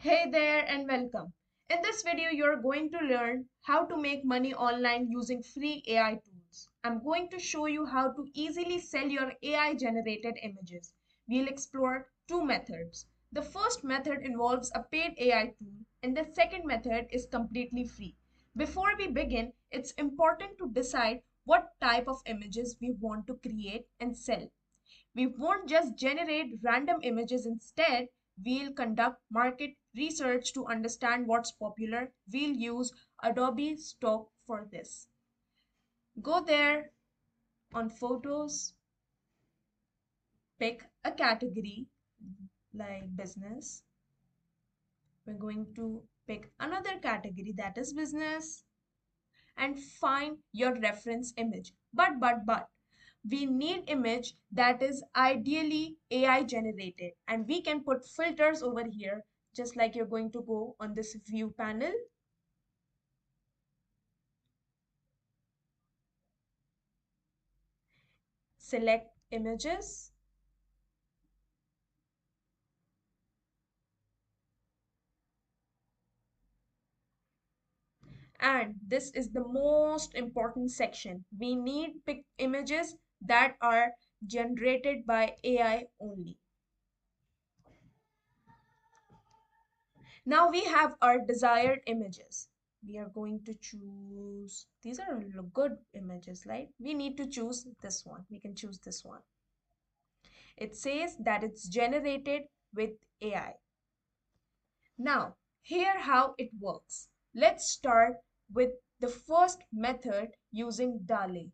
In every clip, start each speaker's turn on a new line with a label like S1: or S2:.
S1: Hey there and welcome. In this video, you're going to learn how to make money online using free AI tools. I'm going to show you how to easily sell your AI generated images. We'll explore two methods. The first method involves a paid AI tool and the second method is completely free. Before we begin, it's important to decide what type of images we want to create and sell. We won't just generate random images instead, we'll conduct market research to understand what's popular. We'll use Adobe Stock for this. Go there on Photos, pick a category like business. We're going to pick another category that is business and find your reference image. But we need image that is ideally AI generated and we can put filters over here just like you're going to go on this view panel. Select images and this is the most important section. We need pick images that are generated by AI only. Now we have our desired images. We are going to choose, these are good images, right? We need to choose this one. We can choose this one. It says that it's generated with AI. Now, here how it works. Let's start with the first method using DALL-E.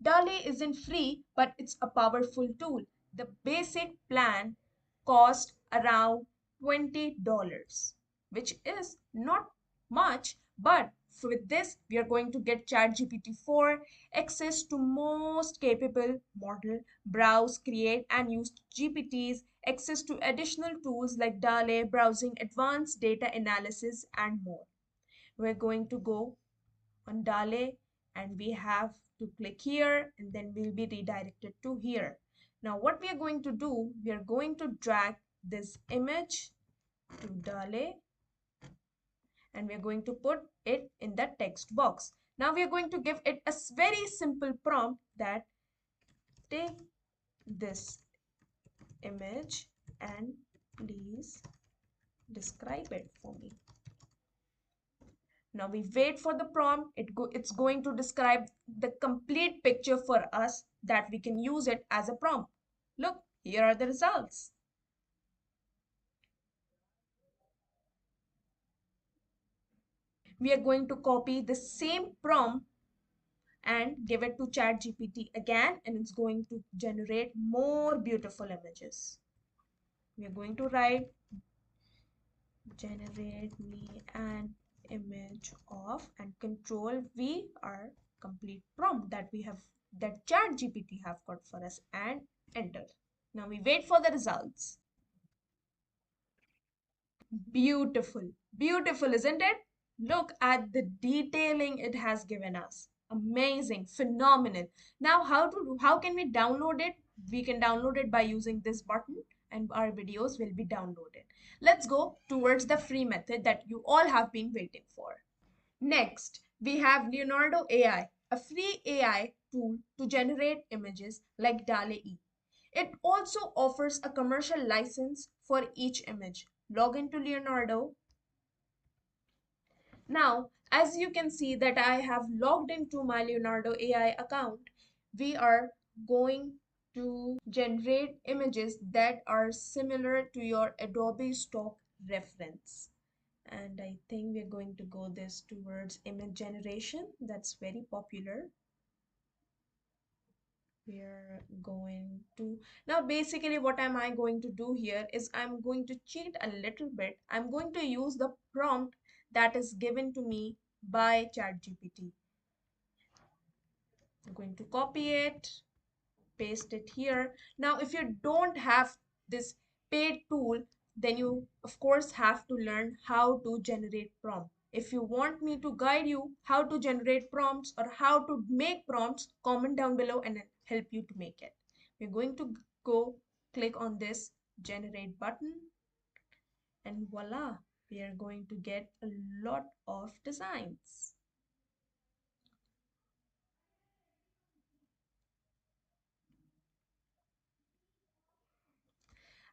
S1: DALL-E isn't free, but it's a powerful tool. The basic plan cost around $20, which is not much, but with this, we are going to get ChatGPT 4, access to most capable model, browse, create, and use GPTs, access to additional tools like DALL-E, browsing, advanced data analysis, and more. We're going to go on DALL-E and we have to click here and then we'll be redirected to here. Now what we are going to do, we are going to drag this image to DALL-E and we're going to put it in the text box. Now we are going to give it a very simple prompt that take this image and please describe it for me. Now we wait for the prompt. It's going to describe the complete picture for us that we can use it as a prompt. Look, here are the results. We are going to copy the same prompt and give it to ChatGPT again, and it's going to generate more beautiful images. We are going to write generate me an image of and control V our complete prompt that we have that ChatGPT have got for us and enter. Now we wait for the results. Beautiful. Beautiful, isn't it? Look at the detailing it has given us. Amazing, phenomenal. Now how can we download it? We can download it by using this button and our videos will be downloaded. Let's go towards the free method that you all have been waiting for. Next, we have Leonardo AI, a free AI tool to generate images like DALL-E. It also offers a commercial license for each image. Log into Leonardo. Now, as you can see that I have logged into my Leonardo AI account, we are going to generate images that are similar to your Adobe Stock reference. And I think we're going to go this towards image generation. That's very popular. We're going to now basically what am I going to do here is I'm going to cheat a little bit. I'm going to use the prompt that is given to me by ChatGPT. I'm going to copy it, paste it here. Now if you don't have this paid tool, then you of course have to learn how to generate prompt. If you want me to guide you how to generate prompts or how to make prompts, comment down below and I'll help you to make it. We're going to go click on this generate button and voila, we are going to get a lot of designs.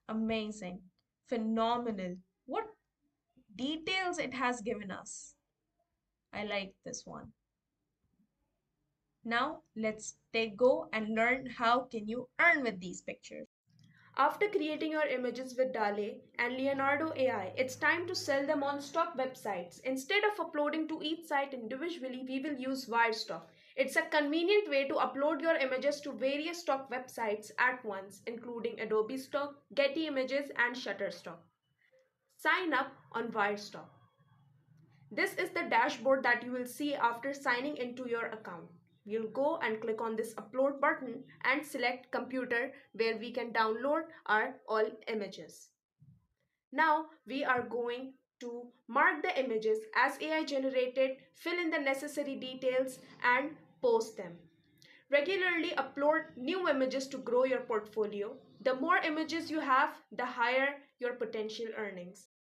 S1: Amazing, phenomenal. What details it has given us. I like this one. Now let's take go and learn how can you earn with these pictures. After creating your images with DALL-E and Leonardo AI, it's time to sell them on stock websites. Instead of uploading to each site individually, we will use Wirestock. It's a convenient way to upload your images to various stock websites at once, including Adobe Stock, Getty Images, and Shutterstock. Sign up on Wirestock. This is the dashboard that you will see after signing into your account. We'll go and click on this upload button and select computer where we can download our all images. Now we are going to mark the images as AI generated, fill in the necessary details and post them. Regularly upload new images to grow your portfolio. The more images you have, the higher your potential earnings.